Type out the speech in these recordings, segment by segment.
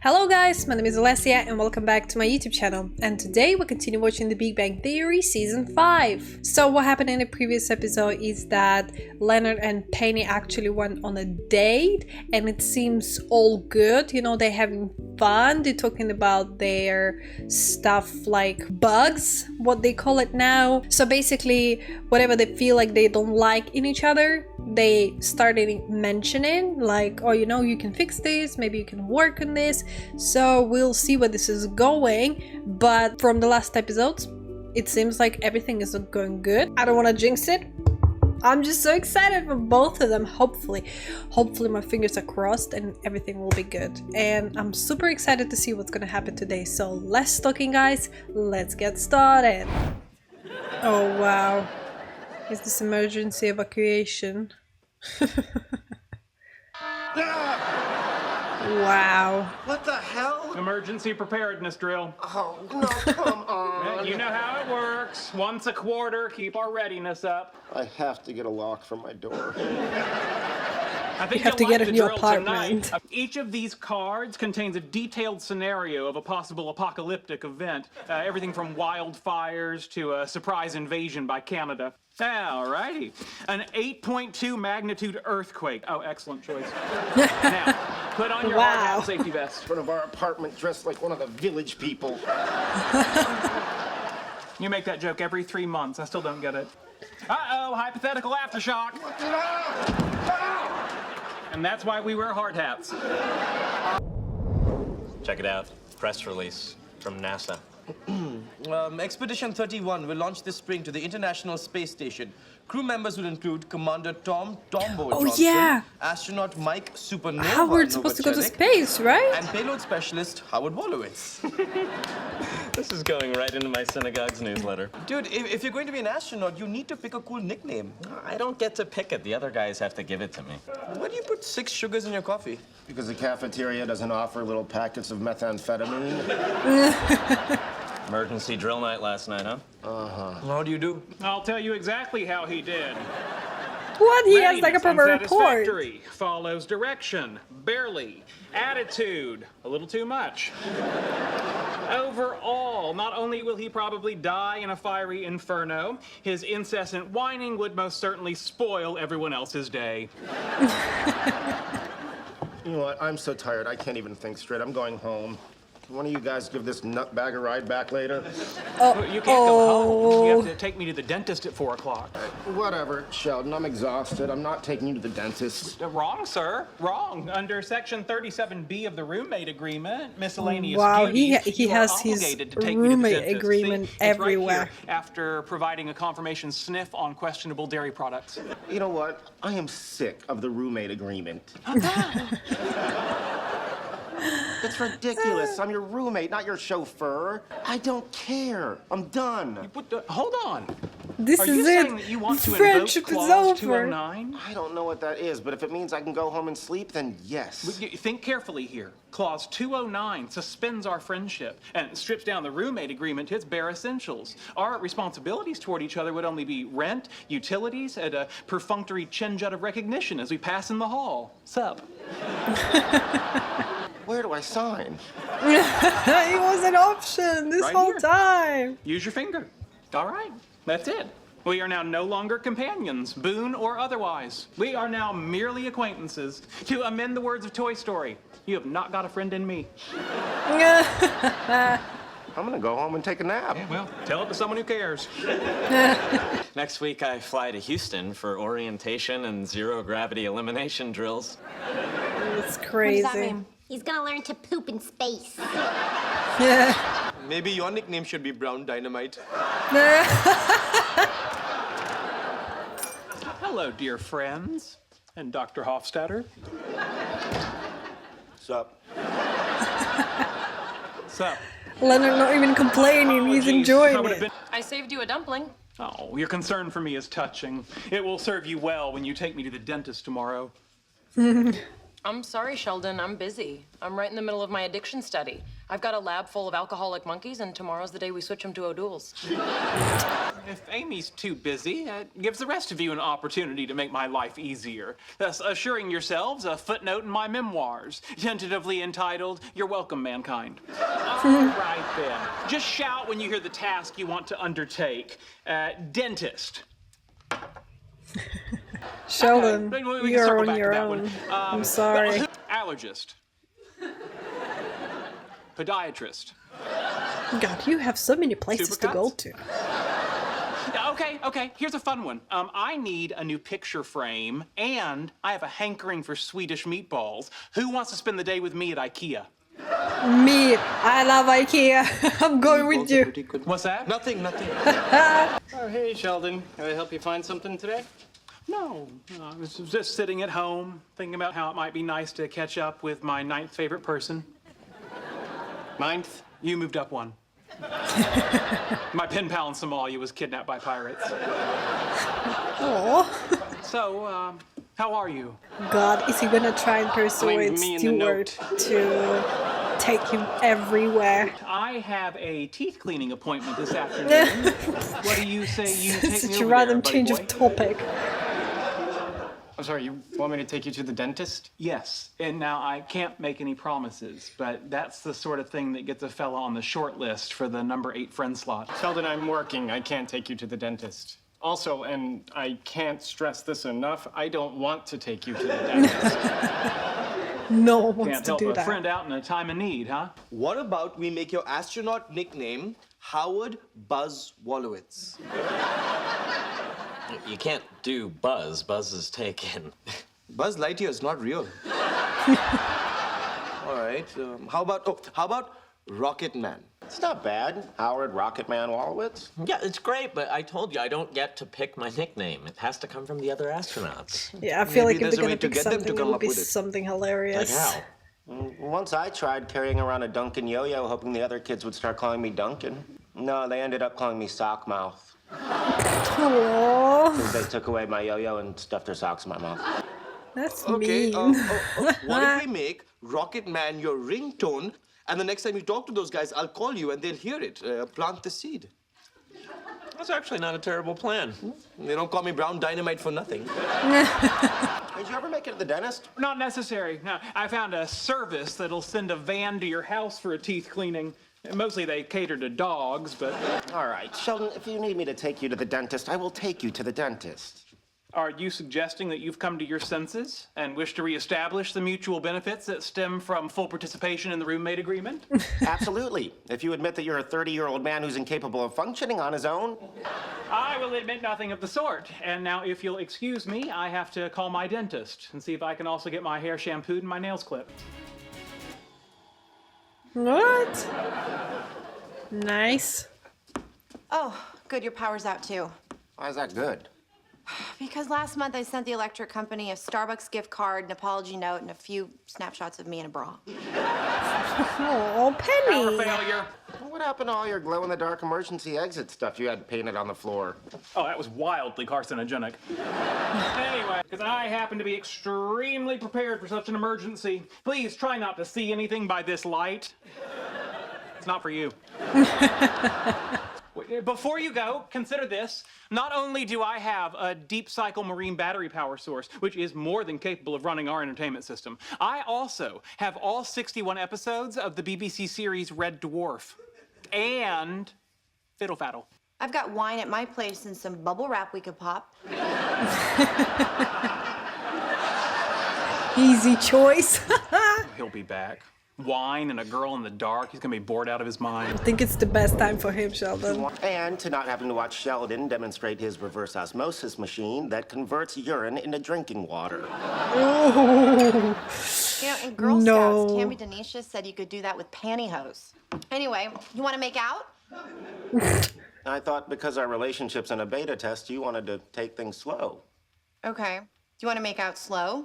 Hello guys, my name is Alessia and welcome back to my YouTube channel, and today we continue watching The Big Bang Theory Season 5. So what happened in the previous episode is that Leonard and Penny actually went on a date and it seems all good, you know, they're having fun, they're talking about their stuff like bugs, what they call it now. So basically whatever they feel like they don't like in each other, they started mentioning like, oh, you know, you can fix this, maybe you can work on this. So we'll see where this is going, but from the last episodes it seems like everything is going good. I don't want to jinx it. I'm just so excited for both of them. Hopefully my fingers are crossed and everything will be good, and I'm super excited to see what's gonna happen today. So less talking guys, let's get started. Oh wow, is this emergency evacuation? Wow. What the hell? Emergency preparedness drill. Oh, no, come on. You know how it works. Once a quarter, keep our readiness up. I have to get a lock from my door. I think You have to you'll get like in the your drill apartment. tonight. Each of these cards contains a detailed scenario of a possible apocalyptic event. Everything from wildfires to a surprise invasion by Canada. Alrighty. An 8.2 magnitude earthquake. Oh, excellent choice. Now, put on your hard hat and safety vest. In front of our apartment dressed like one of the village people. You make that joke every 3 months. I still don't get it. Uh-oh, hypothetical aftershock. And that's why we wear hard hats. Check it out. Press release from NASA. Expedition 31 will launch this spring to the International Space Station. Crew members will include Commander Tom Tombo Johnson, yeah. astronaut Mike Supernova Howard's supposed to go to Novacek, space, right? and payload specialist Howard Wolowitz. This is going right into my synagogue's newsletter. Dude, if you're going to be an astronaut, you need to pick a cool nickname. I don't get to pick it. The other guys have to give it to me. Why do you put 6 sugars in your coffee? Because the cafeteria doesn't offer little packets of methamphetamine. Emergency drill night last night, huh? How do you do? I'll tell you exactly how he did. What? He has like a proper report. Unsatisfactory follows direction. Barely. Attitude. A little too much. Overall, not only will he probably die in a fiery inferno, his incessant whining would most certainly spoil everyone else's day. You know what? I'm so tired, I can't even think straight. I'm going home. Can one of you guys give this nutbag a ride back later? You can't go home. You have to take me to the dentist at 4 o'clock. Whatever, Sheldon. I'm exhausted. I'm not taking you to the dentist. Wrong, sir. Wrong. Under Section 37B of the roommate agreement, miscellaneous Wow, duties, he you are has his obligated to take me to the roommate dentist. agreement See, it's right everywhere. here, after providing a confirmation sniff on questionable dairy products. You know what? I am sick of the roommate agreement. It's ridiculous. I'm your roommate, not your chauffeur. I don't care. I'm done. Hold on. This Are is you it. saying that you want to Friendship invoke is Clause over. 209? I don't know what that is, but if it means I can go home and sleep, then yes. Think carefully here. Clause 209 suspends our friendship and strips down the roommate agreement to its bare essentials. Our responsibilities toward each other would only be rent, utilities, and a perfunctory chin-jut of recognition as we pass in the hall. Sup? Where do I sign? It was an option this Right whole here. time. Use your finger. All right, that's it. We are now no longer companions, boon or otherwise. We are now merely acquaintances. To amend the words of Toy Story, you have not got a friend in me. I'm gonna go home and take a nap. Yeah, well, tell it to someone who cares. Next week, I fly to Houston for orientation and zero-gravity elimination drills. It's What crazy. does that mean? He's gonna learn to poop in space. Maybe your nickname should be Brown Dynamite. Hello, dear friends, and Dr. Hofstadter. Sup? So, Leonard not even complaining, he's apologies. I enjoying would have it. been- I saved you a dumpling. Oh, your concern for me is touching. It will serve you well when you take me to the dentist tomorrow. I'm sorry, Sheldon. I'm busy. I'm right in the middle of my addiction study. I've got a lab full of alcoholic monkeys, and tomorrow's the day we switch them to O'Doul's. If Amy's too busy, it gives the rest of you an opportunity to make my life easier, thus assuring yourselves a footnote in my memoirs, tentatively entitled, "You're Welcome, Mankind." All right, then. Just shout when you hear the task you want to undertake. Dentist. Sheldon, We can you're circle on back to your that own. one. I'm sorry. Allergist. Podiatrist. God, you have so many places to go to. Okay, here's a fun one. I need a new picture frame, and I have a hankering for Swedish meatballs. Who wants to spend the day with me at IKEA? Me, I love IKEA. I'm going with you. What's that? Nothing. Oh, hey, Sheldon. Can I help you find something today? No, I was just sitting at home, thinking about how it might be nice to catch up with my 9th favorite person. 9th? You moved up one. My pen pal in Somalia was kidnapped by pirates. Oh, So, how are you? God, is he gonna try and persuade me and the Stuart to take him everywhere? I have a teeth cleaning appointment this afternoon. What do you say you take me Such a over random there, change buddy of boy? topic. I'm sorry, you want me to take you to the dentist? Yes, and now I can't make any promises, but that's the sort of thing that gets a fella on the short list for the number 8 friend slot. Sheldon, I'm working. I can't take you to the dentist. Also, and I can't stress this enough, I don't want to take you to the dentist. No one wants Can't to help do a that. friend out in a time of need, huh? What about we make your astronaut nickname Howard Buzz Wolowitz? You can't do Buzz. Buzz is taken. Buzz Lightyear is not real. All right. How about Rocket Man? It's not bad. Howard Rocketman Wolowitz. Yeah, it's great, but I told you I don't get to pick my nickname. It has to come from the other astronauts. Yeah, I feel Maybe like if there's they're a way gonna to pick get them to something, come it'll up be with it. something Like hilarious. how? Once I tried carrying around a Duncan yo-yo, hoping the other kids would start calling me Duncan. No, they ended up calling me Sockmouth. Aww, They took away my yo-yo and stuffed their socks in my mouth. that's Okay. mean. What if we make Rocket Man your ringtone, and the next time you talk to those guys, I'll call you and they'll hear it. Plant the seed. That's actually not a terrible plan. They don't call me Brown Dynamite for nothing. Did you ever make it to the dentist? Not necessary. No, I found a service that'll send a van to your house for a teeth cleaning. Mostly they cater to dogs, but All right, Sheldon, if you need me to take you to the dentist, I will take you to the dentist. are you suggesting that you've come to your senses and wish to reestablish the mutual benefits that stem from full participation in the roommate agreement? Absolutely. If you admit that you're a 30-year-old man who's incapable of functioning on his own. I will admit nothing of the sort. And now, if you'll excuse me, I have to call my dentist and see if I can also get my hair shampooed and my nails clipped. What? Nice. Oh, good, your power's out too. Why is that good? Because last month I sent the electric company a Starbucks gift card, an apology note, and a few snapshots of me in a bra. Oh, Penny. Power failure. What happened to all your glow-in-the-dark emergency exit stuff you had painted on the floor? Oh, that was wildly carcinogenic. Anyway, because I happen to be extremely prepared for such an emergency, please try not to see anything by this light. It's not for you. Before you go, consider this. Not only do I have a deep cycle marine battery power source, which is more than capable of running our entertainment system, I also have all 61 episodes of the BBC series Red Dwarf and Fiddle Faddle. I've got wine at my place and some bubble wrap we could pop. Easy choice. He'll be back. Wine and a girl in the dark. He's gonna be bored out of his mind. I think it's the best time for him, Sheldon. And to not having to watch Sheldon demonstrate his reverse osmosis machine that converts urine into drinking water. Oh. You know, in Girl No. Scouts, Tammy Denisha said you could do that with pantyhose. Anyway, you want to make out? I thought because our relationship's in a beta test, you wanted to take things slow. Okay. Do you want to make out slow?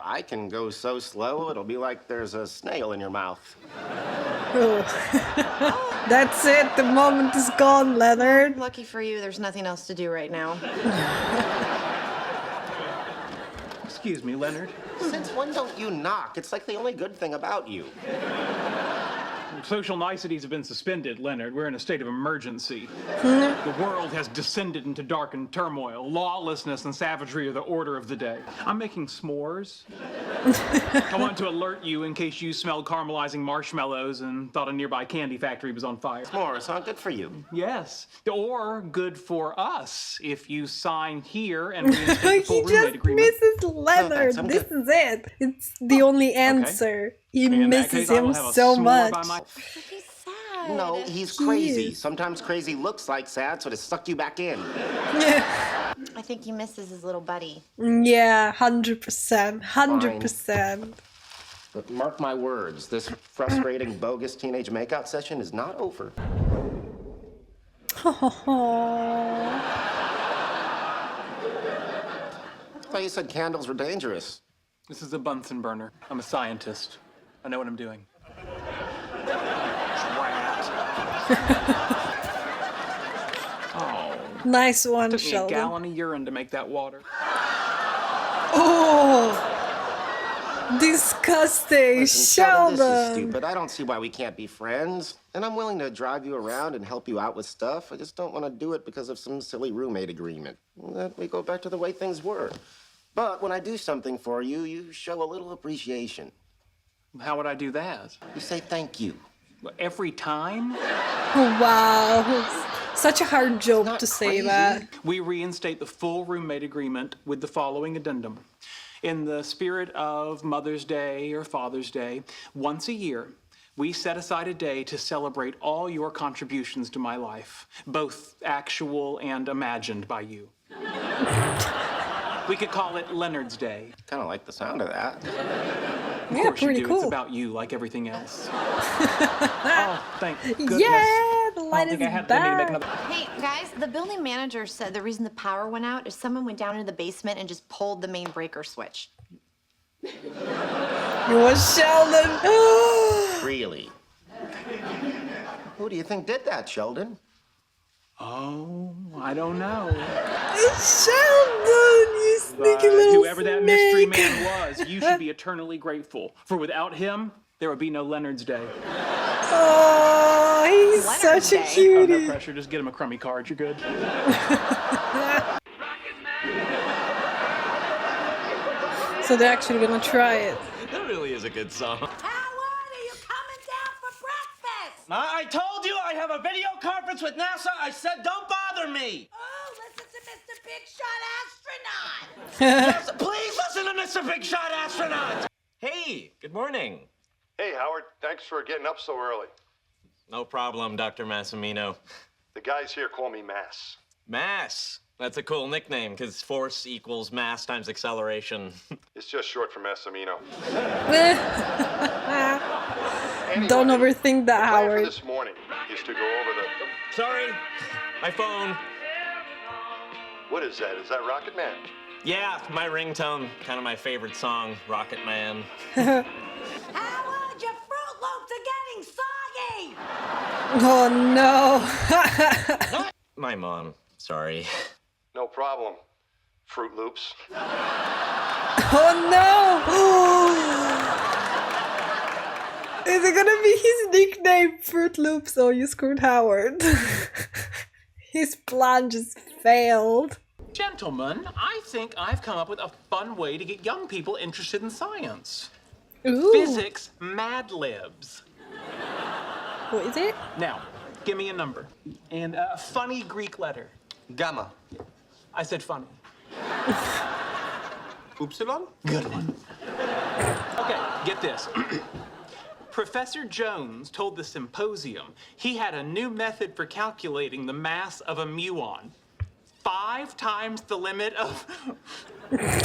I can go so slow, it'll be like there's a snail in your mouth. That's it. The moment is gone, Leonard. Lucky for you, there's nothing else to do right now. Excuse me, Leonard. Since when don't you knock? It's like the only good thing about you. Social niceties have been suspended, Leonard. We're in a state of emergency. The world has descended into darkened turmoil. Lawlessness and savagery are the order of the day. I'm making s'mores. I want to alert you in case you smelled caramelizing marshmallows and thought a nearby candy factory was on fire. S'mores, huh? Good for you. Yes. Or good for us if you sign here and reinstate the full He roommate just agreement. misses Leonard. I'm This good. is it. It's the only answer. He In that misses case, I will him have a so s'more much. by my- He's sad. No, he's He crazy. is. Sometimes crazy looks like sad, so to suck you back in. I think he misses his little buddy. Yeah, 100%. 100%. But mark my words, this frustrating, bogus teenage makeout session is not over. I thought you said candles were dangerous. This is a Bunsen burner. I'm a scientist. I know what I'm doing. Oh, Nice one, took me a Sheldon. gallon of urine to make that water. Oh! Disgusting, Listen, Sheldon, this is Sheldon. stupid. I don't see why we can't be friends. And I'm willing to drive you around and help you out with stuff. I just don't want to do it because of some silly roommate agreement. That we go back to the way things were. But when I do something for you, you show a little appreciation. How would I do that? You say thank you. Every time? Wow. Such a hard joke not to say crazy. that. We reinstate the full roommate agreement with the following addendum. In the spirit of Mother's Day or Father's Day, once a year, we set aside a day to celebrate all your contributions to my life, both actual and imagined by you. We could call it Leonard's Day. Kind of like the sound of that. Of Yeah, course you pretty do. cool. It's about you, like everything else. Oh, thank goodness. Yeah, the I light don't is think I had didn't mean to make back. another. Hey, guys, the building manager said the reason the power went out is someone went down into the basement and just pulled the main breaker switch. It was Sheldon. Really? Who do you think did that, Sheldon? Oh, I don't know. Sheldon, you sneaky little Whoever that mystery snake. man was, you should be eternally grateful. For without him, there would be no Leonard's Day. Oh, he's Leonard's such a Day. Oh, cutie. no pressure. Just get him a crummy card. You're good. So they're actually gonna try it. That really is a good song. Howard, are you coming down for breakfast? I told you I have a video conference with NASA. I said don't bother me. Oh, listen to Mr. Big Shot Astronaut. Yes, please listen to Mr. Big Shot Astronaut. Hey, good morning. Hey, Howard. Thanks for getting up so early. No problem, Dr. Massimino. The guys here call me Mass. Mass. That's a cool nickname, because force equals mass times acceleration. It's just short for Massimino. Don't overthink that, the plan for Howard. this morning is to go over the... Sorry, my phone. What is that? Is that Rocket Man? Yeah, my ringtone. Kind of my favorite song, Rocket Man. Howard, your Fruit Loops are getting soggy. Oh no. My mom, sorry. No problem. Fruit Loops. Oh no. Is it gonna be his nickname, Fruit Loops? Oh, you screwed Howard. His plan just failed. Gentlemen, I think I've come up with a fun way to get young people interested in science. Ooh. Physics Mad Libs. What is it? Now, give me a number. And a funny Greek letter. Gamma. I said funny. Upsilon? Good one. Okay, get this. Professor Jones told the symposium he had a new method for calculating the mass of a muon. 5 times the limit of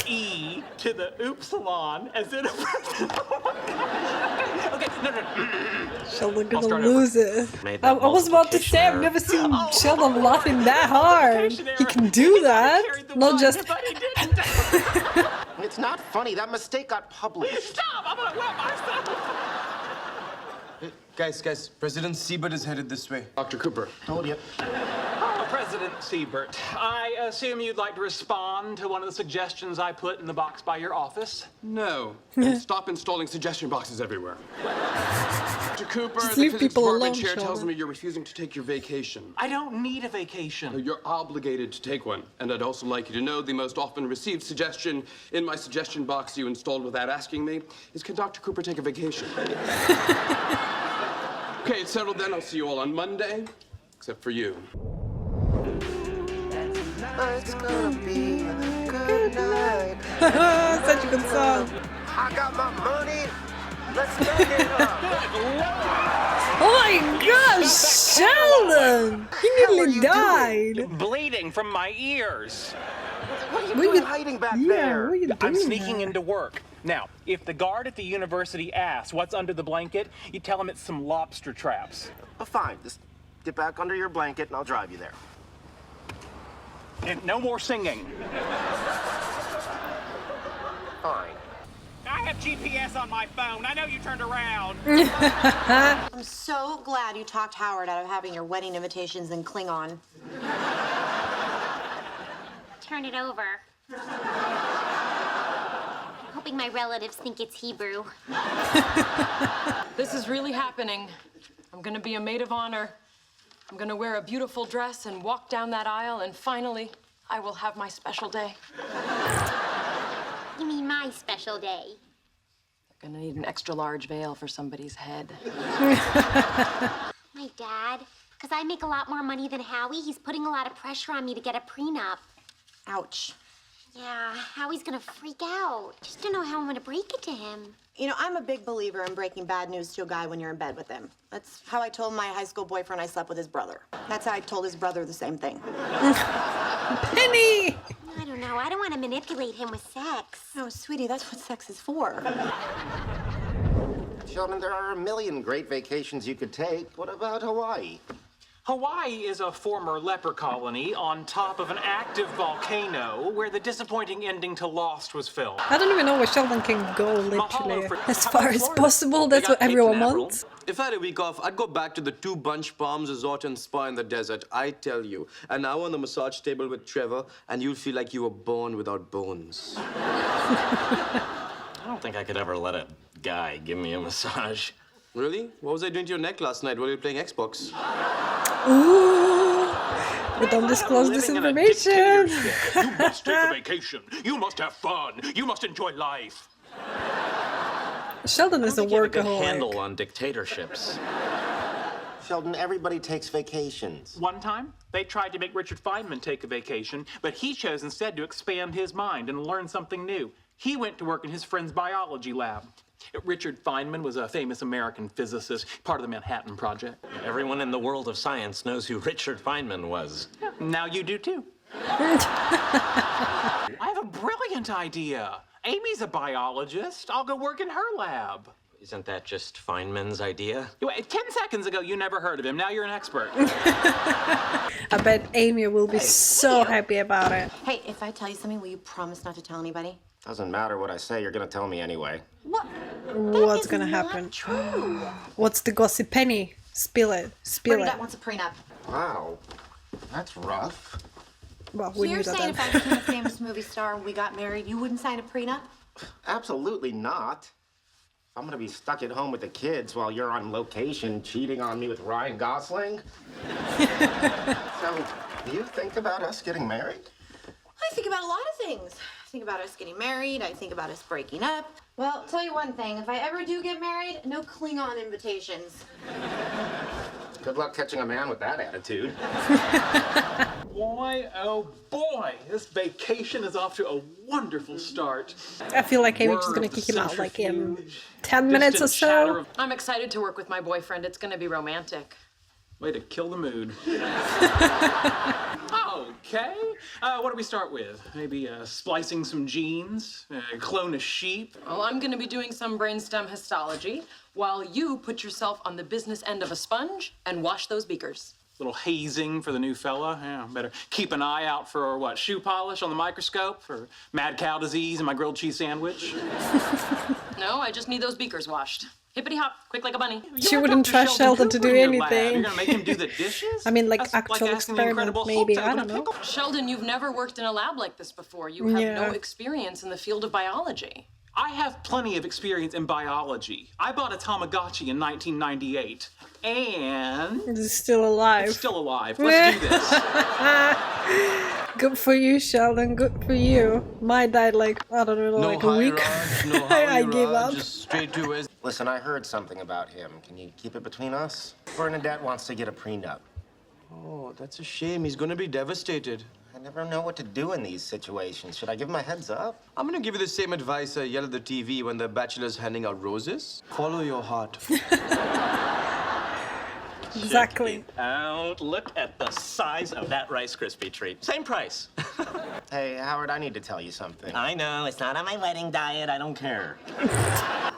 e to the upsilon as in a... Okay, no. Sheldon I'll gonna start lose it. Made I that was about to multiplication say, I've error. never seen Sheldon laughing that hard. He can do that. Not just. But he didn't. It's not funny. That mistake got published. Stop! I'm gonna wet myself. Guys, President Siebert is headed this way. Dr. Cooper. Told you. President Siebert, I assume you'd like to respond to one of the suggestions I put in the box by your office? No. And stop installing suggestion boxes everywhere. Mr. Cooper, Just the leave physics people department alone, chair tells Sheldon. me you're refusing to take your vacation. I don't need a vacation. You're obligated to take one. And I'd also like you to know the most often received suggestion in my suggestion box you installed without asking me is, can Dr. Cooper take a vacation? Okay, it's settled then. I'll see you all on Monday, except for you. It's gonna be a good night. Such a good song. I got my money. Let's make it up. Oh my gosh, Sheldon! He nearly died. Bleeding from my ears. What are you What doing you- hiding back Yeah, there? what are you doing? I'm sneaking there? into work. Now, if the guard at the university asks what's under the blanket, you tell him it's some lobster traps. Oh, fine. Just get back under your blanket and I'll drive you there. And no more singing. Fine. I have GPS on my phone. I know you turned around. I'm so glad you talked Howard out of having your wedding invitations in Klingon. Turn it over. Hoping my relatives think it's Hebrew. This is really happening. I'm gonna be a maid of honor. I'm gonna wear a beautiful dress and walk down that aisle, and finally, I will have my special day. You mean my special day? They're gonna need an extra large veil for somebody's head. My dad, because I make a lot more money than Howie, he's putting a lot of pressure on me to get a prenup. Ouch. Yeah, Howie's gonna freak out. Just don't know how I'm gonna break it to him. You know, I'm a big believer in breaking bad news to a guy when you're in bed with him. That's how I told my high school boyfriend I slept with his brother. That's how I told his brother the same thing. Penny! I don't know. I don't want to manipulate him with sex. No, sweetie, that's what sex is for. Sheldon, there are a million great vacations you could take. What about Hawaii? Hawaii is a former leper colony on top of an active volcano where the disappointing ending to Lost was filmed. I don't even know where Sheldon can go, literally. As far as Florida. possible, They that's got what everyone Cape Canaveral. wants. If I had a week off, I'd go back to the Two Bunch Palms Resort and Spa in the desert. I tell you, an hour on the massage table with Trevor, and you'll feel like you were born without bones. I don't think I could ever let a guy give me a massage. Really? What was I doing to your neck last night while you were playing Xbox? Ooh. But don't disclose this Living in a information. dictatorship. You must take a vacation. You must have fun. You must enjoy life. Sheldon is a You have a good handle workaholic. on dictatorships. Sheldon, everybody takes vacations. One time, they tried to make Richard Feynman take a vacation, but he chose instead to expand his mind and learn something new. He went to work in his friend's biology lab. Richard Feynman was a famous American physicist, part of the Manhattan Project. Everyone in the world of science knows who Richard Feynman was. Now you do too. I have a brilliant idea. Amy's a biologist. I'll go work in her lab. Isn't that just Feynman's idea? 10 seconds ago, you never heard of him. Now you're an expert. I bet Amy will be so happy about it. Hey, if I tell you something, will you promise not to tell anybody? Doesn't matter what I say, you're gonna tell me anyway. What? What's is gonna not happen? True. What's the gossip, Penny? Spill it. Spill it. Bernadette wants a prenup. Wow, that's rough. Well, So we you're knew that saying then. if I became a famous movie star and we got married, you wouldn't sign a prenup? Absolutely not. I'm gonna be stuck at home with the kids while you're on location cheating on me with Ryan Gosling. So, do you think about us getting married? I think about a lot of things. I think about us getting married. I think about us breaking up. Well, I'll tell you one thing. If I ever do get married, no Klingon invitations. Good luck catching a man with that attitude. Boy, oh boy, this vacation is off to a wonderful start. I feel like Amy's just Whir gonna of the kick him out like in centrifuge, 10 minutes or distant chatter so. of- I'm excited to work with my boyfriend. It's gonna be romantic. Way to kill the mood. Okay. What do we start with? Maybe splicing some genes, clone a sheep. Well, I'm gonna be doing some brainstem histology while you put yourself on the business end of a sponge and wash those beakers. Little hazing for the new fella. Yeah, better keep an eye out for what? Shoe polish on the microscope? For mad cow disease in my grilled cheese sandwich? No, I just need those beakers washed. Hippity hop, quick like a bunny. She wouldn't trust Sheldon to do anything. You're gonna make him do the dishes? I mean, like That's actual asking the experiment, Incredible maybe. Hulk to I open don't a know. pickle. Sheldon, you've never worked in a lab like this before. You have no experience in the field of biology. I have plenty of experience in biology. I bought a Tamagotchi in 1998, and It's still alive. it's still alive. Let's do this. Good for you, Sheldon. Good for you. Mine died like, I don't know, like a week. No I gave up. Just straight to his. Listen, I heard something about him. Can you keep it between us? Bernadette wants to get a prenup. Oh, that's a shame. He's gonna be devastated. I never know what to do in these situations. Should I give him a heads up? I'm gonna give you the same advice I yell at the TV when the bachelor's handing out roses. Follow your heart. Exactly. Check it out. Look at the size of that Rice Krispie treat. Same price. Hey, Howard, I need to tell you something. I know, it's not on my wedding diet. I don't care.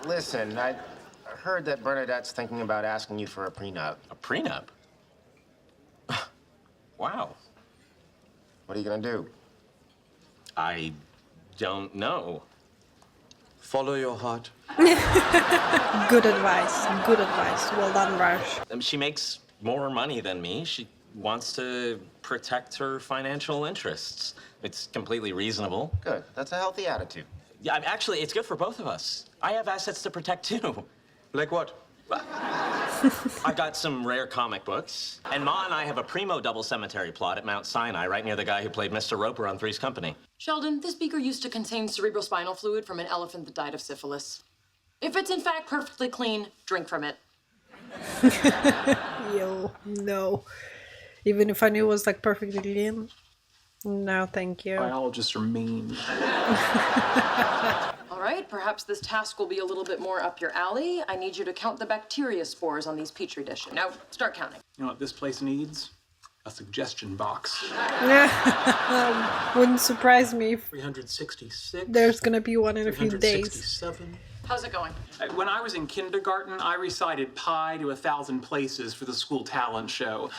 Listen, I heard that Bernadette's thinking about asking you for a prenup. A prenup? Wow. What are you gonna do? I don't know. Follow your heart. Good advice. Good advice. Well done, Raj. She makes more money than me. She wants to protect her financial interests. It's completely reasonable. Good. That's a healthy attitude. Yeah, actually, it's good for both of us. I have assets to protect too. Like what? I've got some rare comic books. And Ma and I have a primo double cemetery plot at Mount Sinai, right near the guy who played Mr. Roper on Three's Company. Sheldon, this beaker used to contain cerebrospinal fluid from an elephant that died of syphilis. If it's in fact perfectly clean, drink from it. Yo, no. Even if I knew it was like perfectly clean. No, thank you. Biologists are mean. All right, perhaps this task will be a little bit more up your alley. I need you to count the bacteria spores on these petri dishes. Now, start counting. You know what this place needs? A suggestion box. Wouldn't surprise me if 366. there's gonna be one in a few days. 367. How's it going? When I was in kindergarten, I recited pi to 1,000 places for the school talent show.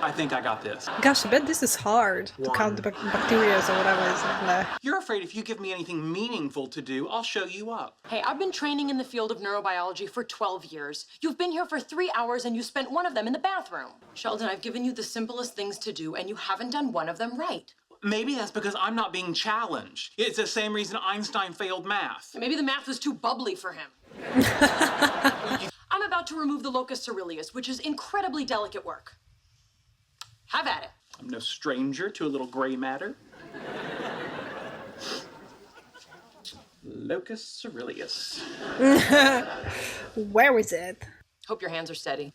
I think I got this. Gosh, I bet this is hard to count the bacteria or whatever is in there. You're afraid if you give me anything meaningful to do, I'll show you up. Hey, I've been training in the field of neurobiology for 12 years. You've been here for 3 hours and you spent one of them in the bathroom. Sheldon, I've given you the simplest things to do and you haven't done one of them right. Maybe that's because I'm not being challenged. It's the same reason Einstein failed math. Maybe the math was too bubbly for him. I'm about to remove the locus coeruleus, which is incredibly delicate work. Have at it. I'm no stranger to a little gray matter. Locus coeruleus. Where is it? Hope your hands are steady.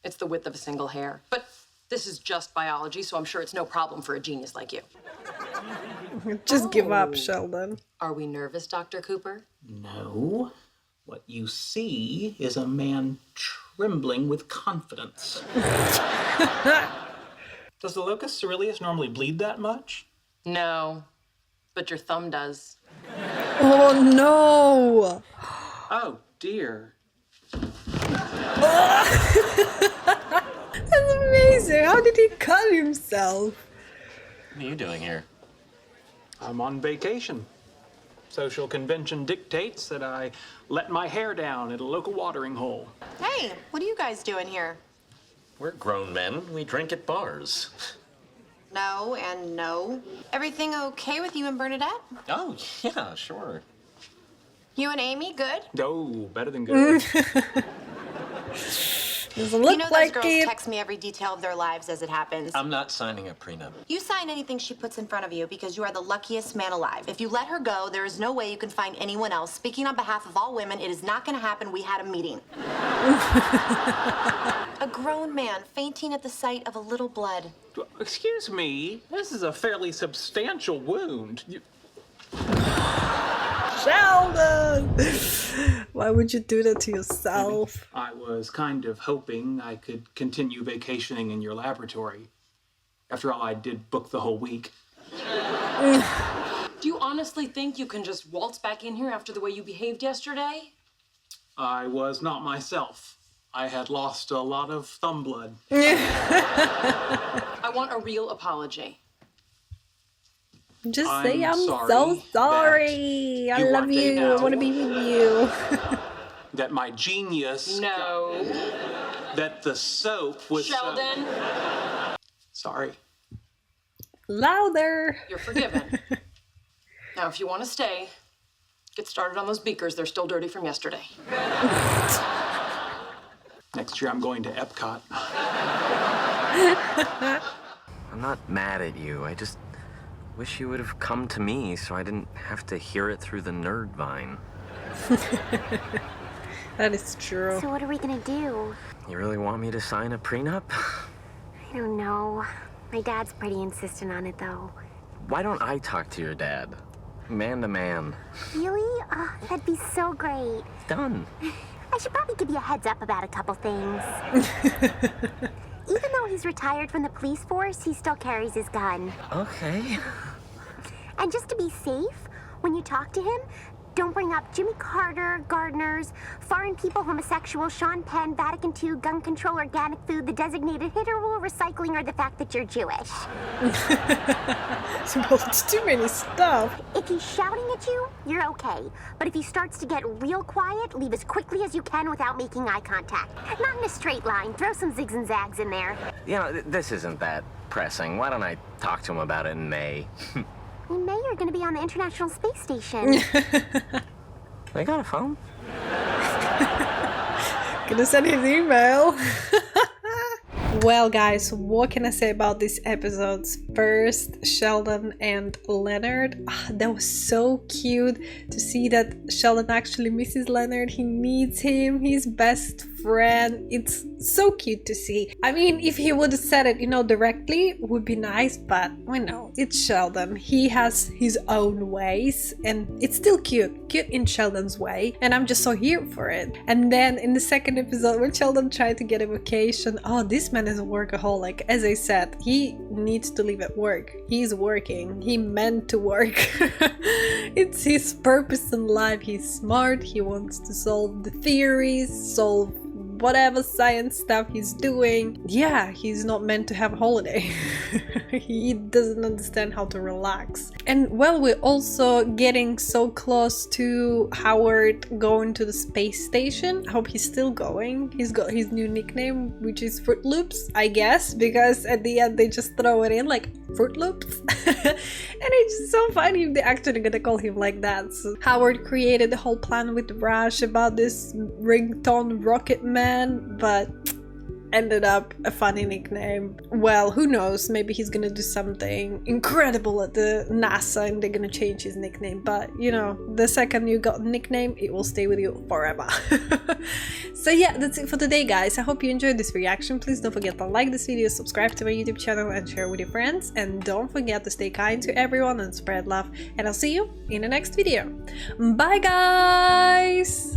It's the width of a single hair. But this is just biology, so I'm sure it's no problem for a genius like you. Just give up, Sheldon. Are we nervous, Dr. Cooper? No. What you see is a man trembling with confidence. Does the locus coeruleus normally bleed that much? No, but your thumb does. Oh no! Oh dear. That's amazing. How did he cut himself? What are you doing here? I'm on vacation. Social convention dictates that I let my hair down at a local watering hole. Hey, what are you guys doing here? We're grown men. We drink at bars. No and no. Everything okay with you and Bernadette? Oh, yeah, sure. You and Amy, good? Oh, better than good. Doesn't look You know those like girls it. text me every detail of their lives as it happens. I'm not signing a prenup. You sign anything she puts in front of you because you are the luckiest man alive. If you let her go, there is no way you can find anyone else. Speaking on behalf of all women, it is not going to happen. We had a meeting. A grown man fainting at the sight of a little blood. Excuse me, this is a fairly substantial wound. Sheldon! Why would you do that to yourself? I was kind of hoping I could continue vacationing in your laboratory. After all, I did book the whole week. Do you honestly think you can just waltz back in here after the way you behaved yesterday? I was not myself. I had lost a lot of thumb blood. I want a real apology. Just I'm say I'm sorry so sorry. I you love weren't you. able I want to be with you. that my genius. No. That the soap was. Sheldon. Sorry. Louder. You're forgiven. Now, if you want to stay, get started on those beakers. They're still dirty from yesterday. Next year I'm going to Epcot. I'm not mad at you. I just wish you would have come to me so I didn't have to hear it through the nerd vine. That is true. So what are we gonna do? You really want me to sign a prenup? I don't know. My dad's pretty insistent on it, though. Why don't I talk to your dad? Man to man. Really? Oh, that'd be so great. Done. I should probably give you a heads up about a couple things. Even though he's retired from the police force, he still carries his gun. Okay. And just to be safe, when you talk to him, don't bring up Jimmy Carter, gardeners, foreign people, homosexual, Sean Penn, Vatican II, gun control, organic food, the designated hitter rule, recycling, or the fact that you're Jewish. Well, it's too many stuff. If he's shouting at you, you're okay. But if he starts to get real quiet, leave as quickly as you can without making eye contact. Not in a straight line. Throw some zigs and zags in there. You know, this isn't that pressing. Why don't I talk to him about it in May? In May, you're gonna be on the International Space Station. They got a phone? Gonna send his email. Well guys, what can I say about these episodes? First, Sheldon and Leonard. That was so cute to see that Sheldon actually misses Leonard. He needs him, his best friend. It's so cute to see. I mean, if he would have said it, you know, directly, would be nice, but we know it's Sheldon. He has his own ways and it's still cute. Cute in Sheldon's way. And I'm just so here for it. And then in the second episode when Sheldon tried to get a vacation, oh, this man is a workaholic. As I said, he needs to live at work. He's working. He meant to work. It's his purpose in life. He's smart. He wants to solve the theories, solve whatever science stuff he's doing. Yeah, he's not meant to have a holiday. He doesn't understand how to relax. And well, we're also getting so close to Howard going to the space station. I hope he's still going. He's got his new nickname, which is Fruit Loops, I guess, because at the end they just throw it in like Fruit Loops. And it's just so funny if they're actually gonna call him like that. So Howard created the whole plan with Rush about this ringtone Rocket Man, but ended up a funny nickname. Well, who knows, maybe he's gonna do something incredible at the NASA and they're gonna change his nickname, but you know, the second you got a nickname, it will stay with you forever. So yeah, that's it for today guys. I hope you enjoyed this reaction. Please don't forget to like this video, subscribe to my YouTube channel and share with your friends, and don't forget to stay kind to everyone and spread love, and I'll see you in the next video. Bye guys!